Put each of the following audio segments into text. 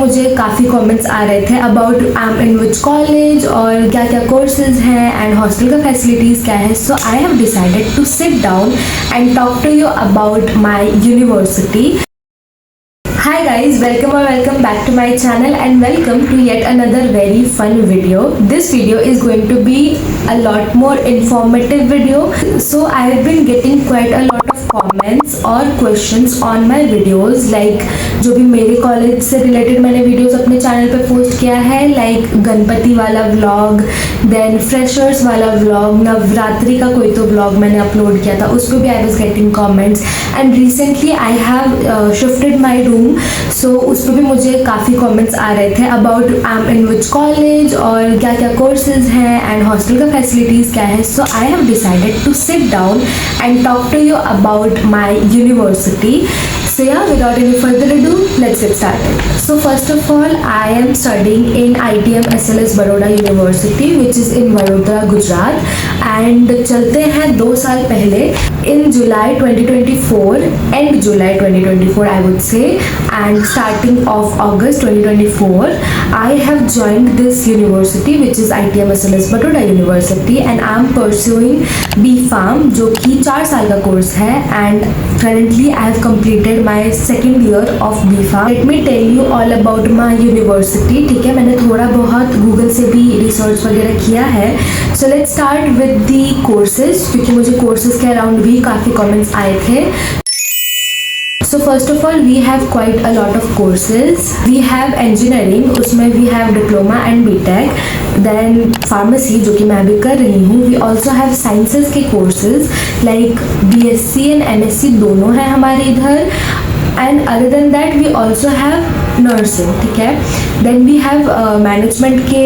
मुझे काफ़ी कमेंट्स आ रहे थे about I am in which college और क्या क्या कोर्सेज हैं एंड हॉस्टल का फैसिलिटीज़ क्या है. So I have decided to sit down and talk to you about my university. Hi guys, welcome or welcome back to my channel and welcome to yet another very fun video. This video is going to be a lot more informative video. So I have been getting quite a lot of comments or questions on my videos, like जो भी मेरे college से related मैंने videos अपने channel पे post किया है, like Ganpati वाला व्लॉग, देन फ्रेशर्स वाला व्लॉग, नवरात्रि का कोई तो व्लॉग मैंने अपलोड किया था, उस पर भी I was getting comments. And recently I have shifted my room, so उस पर भी मुझे काफ़ी कमेंट्स आ रहे थे about I am in which college और क्या क्या कोर्सेज हैं एंड हॉस्टल का फैसिलिटीज़ क्या है. So I have decided to sit down and talk to you about my university. So yeah, without any further ado, let's get started. So first of all, I am studying in ITM SLS Baroda University, which is in Vadodara, Gujarat. And चलते हैं 2 साल पहले, in July 2024, end July 2024 I would say, and starting of August 2024, I have joined this university, which is ITM SLS Baroda University, and I am pursuing B.Pharm, जो कि 4 साल का course है. And currently I have completed my second year of B.Pharm. Let me tell you all about my university. ठीक है, मैंने थोड़ा बहुत गूगल से भी रिसर्च वगैरह किया है. So let's start with the courses, क्योंकि मुझे courses के अराउंड भी काफ़ी comments आए थे. So first of all, we have quite a lot of courses. We have engineering, उसमें we have diploma and B.Tech. Then pharmacy, जो कि मैं अभी कर रही हूँ. We also have sciences के courses like BSc and MSc दोनों हैं हमारे इधर. And other than that, we also have nursing, ठीक है. Then we have management के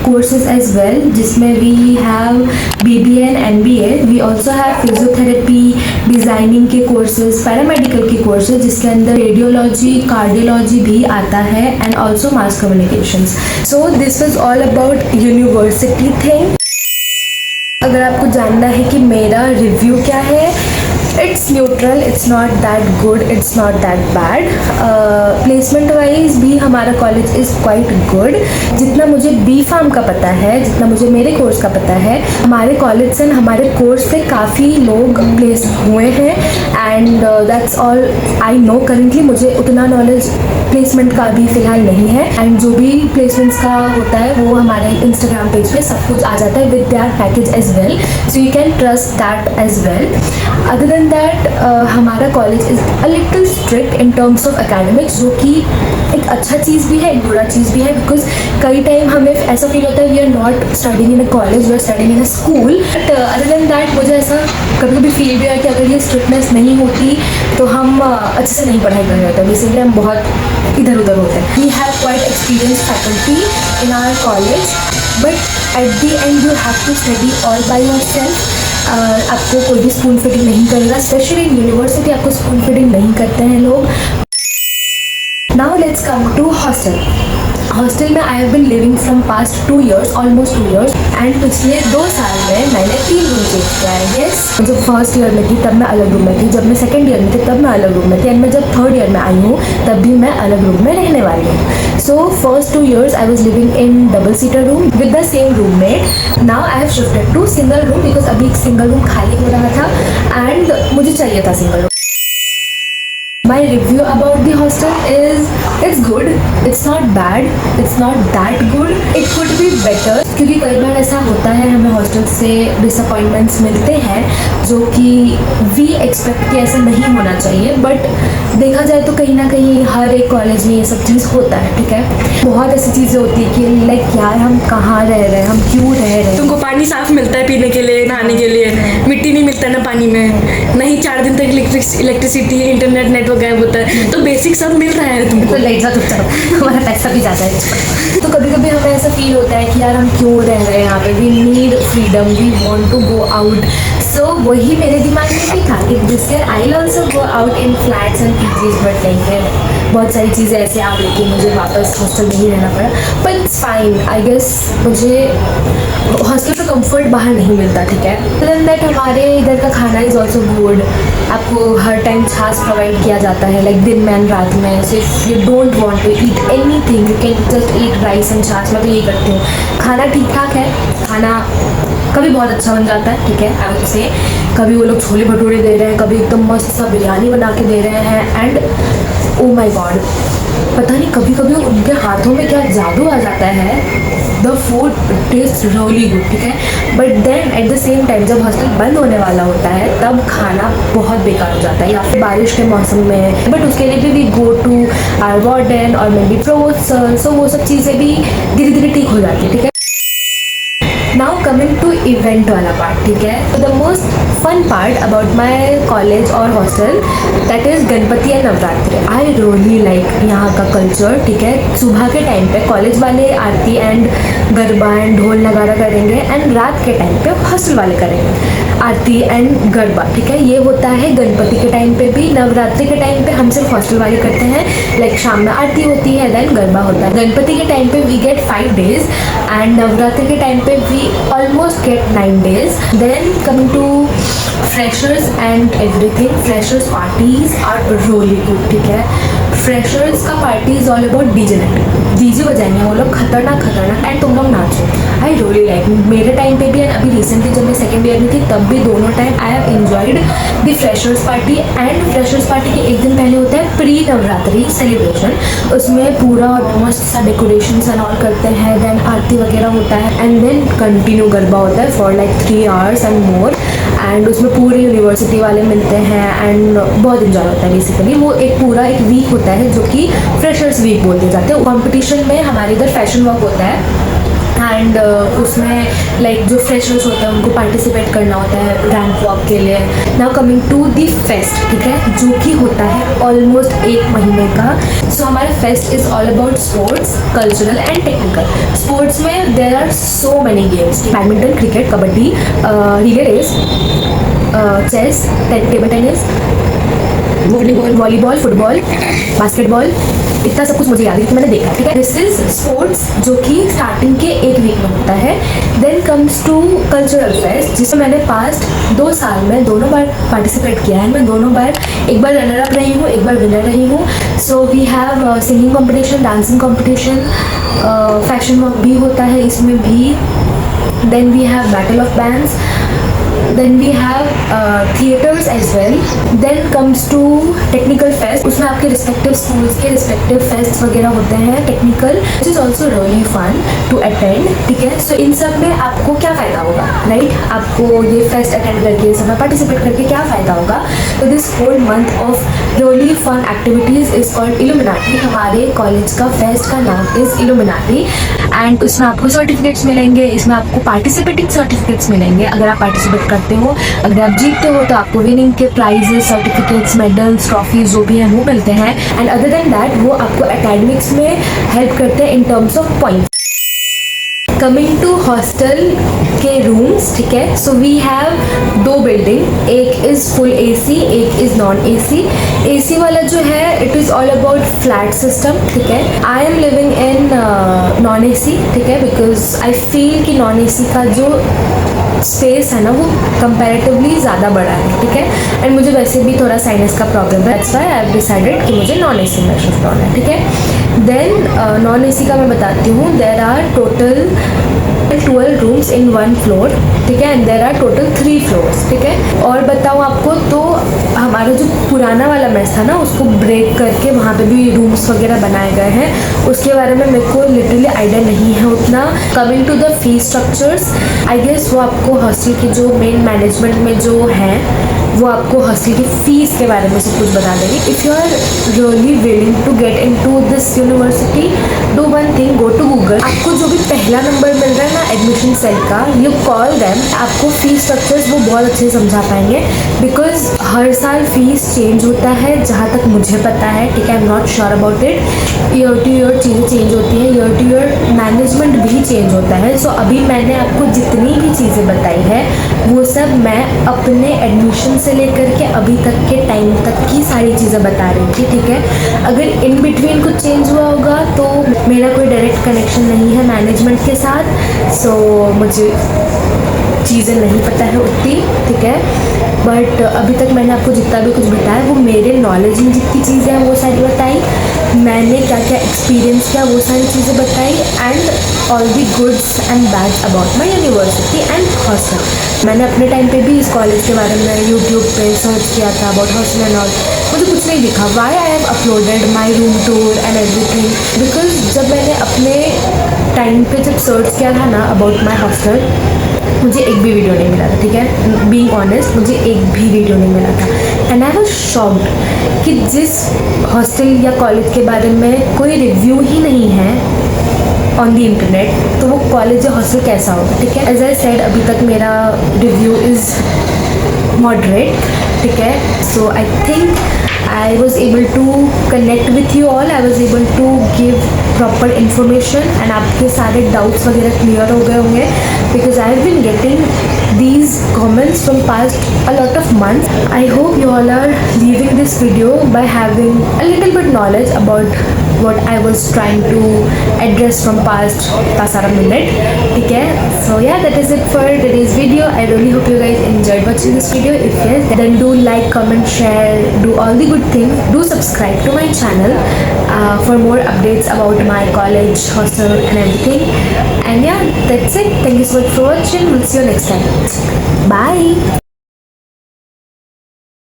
courses as well, जिसमें we have BBA and MBA. We also have physiotherapy, designing के courses, paramedical के courses, जिसके अंदर radiology, cardiology भी आता है, and also mass communications. So this was all about university thing. अगर आपको जानना है कि मेरा रिव्यू क्या है, it's neutral, it's not that good, it's not that bad. Placement wise भी हमारा कॉलेज इज़ क्वाइट गुड. जितना मुझे B.Pharm का पता है, जितना मुझे मेरे कोर्स का पता है, हमारे कॉलेज से हमारे कोर्स से काफ़ी लोग प्लेस हुए हैं. And that's all I know. Currently मुझे उतना नॉलेज प्लेसमेंट का भी फ़िलहाल नहीं है. एंड जो भी प्लेसमेंट्स का होता है वो हमारे इंस्टाग्राम पेज पे सब कुछ आ जाता है with their package as well, so you can trust that as well. Other than that हमारा college is a little strict in terms of academics, जो कि एक अच्छा चीज़ भी है, एक बुरा चीज़ भी है. बिकॉज कई टाइम हमें ऐसा फील होता है we are not studying in a college, we are studying in a school. But other than that मुझे ऐसा कभी कभी फील भी है कि अगर ये स्ट्रिक्टनेस नहीं होती तो हम अच्छे से नहीं पढ़ाई कर रहे होते. बेसिकली हम बहुत इधर उधर होते हैं. We have quite experience faculty in our college, but at the end you have to study all by yourself. आपको कोई भी स्पून फीडिंग नहीं करेगा, स्पेशली इन यूनिवर्सिटी आपको स्पून फीडिंग नहीं करते हैं लोग. Now let's come to hostel. Hostel में I have been living from past 2 years, almost 2 years. And पिछले 2 साल में मैंने 3 रूम चेंज किया है. यस, जब फर्स्ट ईयर में थी तब मैं अलग रूम में थी, जब मैं सेकंड ईयर में थी तब मैं अलग रूम में थी, एंड मैं जब थर्ड ईयर में आई हूँ तब भी मैं अलग रूम में रहने वाली हूँ. So first 2 years I was living in double seater room with the same roommate. Now I have shifted to single room because अभी एक सिंगल रूम खाली हो रहा था एंड मुझे चाहिए था single room. My review about the hostel is it's good, it's not bad, it's not that good, it could be better. क्योंकि कई बार ऐसा होता है हमें हॉस्टल से डिसअपॉइंटमेंट्स मिलते हैं जो कि वी एक्सपेक्ट कि ऐसा नहीं होना चाहिए. बट देखा जाए तो कहीं ना कहीं हर एक कॉलेज में ये सब चीज़ होता है, ठीक है. बहुत ऐसी चीज़ें होती है कि लाइक यार हम कहाँ रह रहे हैं, हम क्यों रह रहे हैं. तुमको पानी साफ मिलता है पीने के लिए, नहाने के लिए, मिट्टी नहीं मिलता ना पानी में, नहीं 4 दिन तक इलेक्ट्रिसिटी, इंटरनेट, नेटवर्क गायब होता है, तो बेसिक सब मिल रहा है तुमको. लाइक हमारा पैसा भी जाता है. तो कभी कभी हमें ऐसा फील होता है कि यार हम क्यों रह रहे हैं यहाँ पे. We need freedom, we want to go out. So वही मेरे दिमाग में भी था कि this year I will also go out in flats and PGs. But नहीं है, बहुत सारी चीज़ें ऐसे आ गई कि मुझे वापस हॉस्टल में ही रहना पड़ा. But it's fine, I guess मुझे हॉस्टल का कंफर्ट बाहर नहीं मिलता, ठीक है. देन दैट हमारे इधर का खाना इज़ ऑल्सो गुड. आपको आपको हर टाइम छाछ प्रोवाइड किया जाता है, लाइक दिन में रात में। So if you don't want to eat anything you can just eat rice and chaas. मैं तो यही करती हूँ। खाना ठीक ठाक है, खाना कभी बहुत अच्छा बन जाता है, ठीक है, आई वुड से। कभी वो लोग छोले भटूरे दे रहे हैं, कभी एकदम मस्त सा बिरयानी बना के दे रहे हैं, एंड ओ माय गॉड, पता नहीं कभी कभी उनके हाथों में क्या जादू आ जाता है। The food taste really good, ठीक है। But then at the same time जब हॉस्टल बंद होने वाला होता है तब खाना बहुत बेकार हो जाता है, या फिर बारिश के मौसम में। बट उसके लिए भी गो टू आवर वार्डन और मे बी प्रोफेसर, सो वो सब चीज़ें भी धीरे धीरे ठीक हो जाती है, ठीक है। नाउ कमिंग टू इवेंट वाला पार्ट, ठीक है। The most fun part about my college और hostel that is Ganpati and Navratri. I really like यहाँ का कल्चर, ठीक है। सुबह के टाइम पे कॉलेज वाले आरती एंड गरबा एंड ढोल नगारा करेंगे, एंड रात के टाइम पे हॉस्टल वाले करेंगे आरती एंड गरबा, ठीक है। ये होता है गणपति के टाइम पे भी। नवरात्रि के टाइम पे हम सिर्फ हॉस्टल वाले करते हैं, लाइक शाम में आरती होती है, देन गरबा होता है। गणपति के टाइम पे we get 5 days and Navratri के टाइम पे we almost get 9 days. Then coming to freshers and everything, freshers parties are really good, ठीक है। फ्रेशर्स का party is all about DJ night. DJ बजाएंगे वो लोग खतरनाक खतरनाक, एंड तुम लोग नाचो। I really like. मेरे टाइम पे भी एंड अभी रिसेंटली जब मैं सेकेंड ईयर में थी तब भी दोनों time I have enjoyed the freshers party. And freshers party के एक दिन पहले होता है प्री नवरात्रि सेलिब्रेशन। उसमें पूरा मस्त सा डेकोरेशन एंड ऑल करते हैं, देन आरती वगैरह होता है, एंड देन कंटिन्यू गरबा होता है for like 3 hours and more. And उसमें पूरे यूनिवर्सिटी वाले मिलते हैं एंड बहुत इंजॉय होता है। बेसिकली वो एक पूरा एक वीक होता है जो कि फ्रेशर्स वीक बोलते जाते हैं। कॉम्पिटिशन में हमारे इधर फैशन वॉक होता है, एंड उसमें लाइक जो फ्रेशर्स होते हैं उनको पार्टिसिपेट करना होता है रैंक वॉक के लिए। Now coming to the fest, ठीक है, जो कि होता है ऑलमोस्ट 1 महीने का। सो हमारा fest is all about sports, cultural and technical. Sports में there are so many games, badminton, cricket, kabaddi, relay race, chess, table tennis, volleyball, football, basketball, इतना सब कुछ मुझे याद है कि मैंने देखा, ठीक है। दिस इज स्पोर्ट्स जो कि स्टार्टिंग के 1 वीक में होता है। Then comes to cultural fest, जिसमें मैंने पास्ट 2 साल में दोनों बार पार्टिसिपेट किया है। मैं दोनों बार, एक बार रनर अप रही हूँ, एक बार विनर रही हूँ। So we have singing competition, dancing competition, fashion walk भी होता है इसमें भी। Then we have battle of bands, then we have theatres as well. Then comes to technical fest, उसमें आपके respective schools के respective fests वगैरह होते हैं technical, which is also really fun to attend, ठीक है। So इन सब में आपको क्या फ़ायदा होगा, राइट? आपको ये फेस्ट अटेंड करके, सब में पार्टिसिपेट करके क्या फ़ायदा होगा? तो this whole month of really fun activities is called Illuminati। हमारे कॉलेज का फेस्ट का नाम इज Illuminati, एंड उसमें आपको सर्टिफिकेट्स मिलेंगे, इसमें आपको पार्टिसिपेटिंग सर्टिफिकेट्स मिलेंगे अगर आप पार्टिसिपेट करते हो। अगर आप जीतते हो तो आपको विनिंग के प्राइजेस, सर्टिफिकेट्स, मेडल्स, ट्रॉफीज जो भी हैं वो मिलते हैं। एंड अदर देन दैट वो आपको एकेडमिक्स में हेल्प करते हैं in terms of points. Coming to hostel के रूम्स, ठीक है। सो वी हैव 2 बिल्डिंग, एक इज़ फुल AC, एक इज़ नॉन AC। AC वाला जो है it is all about flat system, ठीक है। I am living in non AC, ठीक है, बिकॉज आई फील कि नॉन AC का जो स्पेस है ना वो कंपैरेटिवली ज़्यादा बड़ा है, ठीक है। एंड मुझे वैसे भी थोड़ा साइनस का प्रॉब्लम है, that's why I have decided कि मुझे नॉन AC में शिफ्ट होना है, ठीक है। देन नॉन AC का मैं बताती हूँ। There are total 12 rooms in 1 floor, ठीक है, and there are total 3 floors, ठीक है। और बताऊँ आपको तो हमारा जो पुराना वाला मेस था ना उसको ब्रेक करके वहाँ पे भी रूम्स वगैरह बनाए गए हैं। उसके बारे में मेरे को लिटरली आइडिया नहीं है उतना। Coming to the fee structures, I guess वो आपको हॉस्टल की जो मेन मैनेजमेंट में जो है वो आपको हॉस्टल की फ़ीस के बारे में सब कुछ बता देंगे। If you are really willing to get in to this university, do one thing, go to Google. आपको जो भी पहला नंबर मिल रहा है ना एडमिशन सेल का, यू कॉल देम, आपको फ़ीस स्ट्रक्चर्स वो बहुत अच्छे से समझा पाएंगे। बिकॉज हर साल फीस चेंज होता है जहाँ तक मुझे पता है, ठीक है। I am not sure about it. Year two year चीज़ें चेंज होती हैं, ईयर टू ईयर मैनेजमेंट भी चेंज होता है। सो अभी मैंने आपको जितनी भी चीज़ें बताई है वो सब मैं अपने एडमिशन से लेकर के अभी तक के टाइम तक की सारी चीज़ें बता रही थी, ठीक है। अगर इन बिटवीन कुछ चेंज हुआ होगा तो मेरा कोई डायरेक्ट कनेक्शन नहीं है मैनेजमेंट के साथ। सो मुझे चीज़ें नहीं पता है उतनी, ठीक है, बट अभी तक मैंने आपको जितना भी कुछ बताया वो मेरे नॉलेज में जितनी चीज़ें हैं वो सारी बताई, मैंने क्या क्या एक्सपीरियंस किया वो सारी चीज़ें बताई, and all the goods and bads about my university and hostel. मैंने अपने टाइम पे भी इस कॉलेज के बारे में यूट्यूब पे सर्च किया था अबाउट हॉस्टल एंड ऑल, मुझे कुछ नहीं दिखा। Why I have uploaded my room tour and everything, because जब मैंने अपने टाइम पे जब सर्च किया था ना अबाउट माई हॉस्टल, मुझे एक भी वीडियो नहीं मिला था, ठीक है, बीइंग ऑनेस्ट, मुझे एक भी वीडियो नहीं मिला था। एंड आई वाज शॉक्ड कि जिस हॉस्टल या कॉलेज के बारे में कोई रिव्यू ही नहीं है ऑन द इंटरनेट, तो वो कॉलेज या हॉस्टल कैसा होगा, ठीक है। एज आई सेड, अभी तक मेरा रिव्यू इज़ मॉडरेट, ठीक है, so I think I was able to connect with you all, I was able to give proper information and आपके सारे doubts वगैरह clear हो गए होंगे, because I have been getting these comments from past a lot of months. I hope you all are leaving this video by having a little bit knowledge about what I was trying to address from past सारा minute, ठीक है। So yeah, that is it for today's video. I really hope you guys enjoyed watching this video. If yes, then do like, comment, share, do all the good things. Do subscribe to my channel for more updates about my college, hostel and everything. And yeah, that's it. Thank you so much for watching. We'll see you next time. Bye.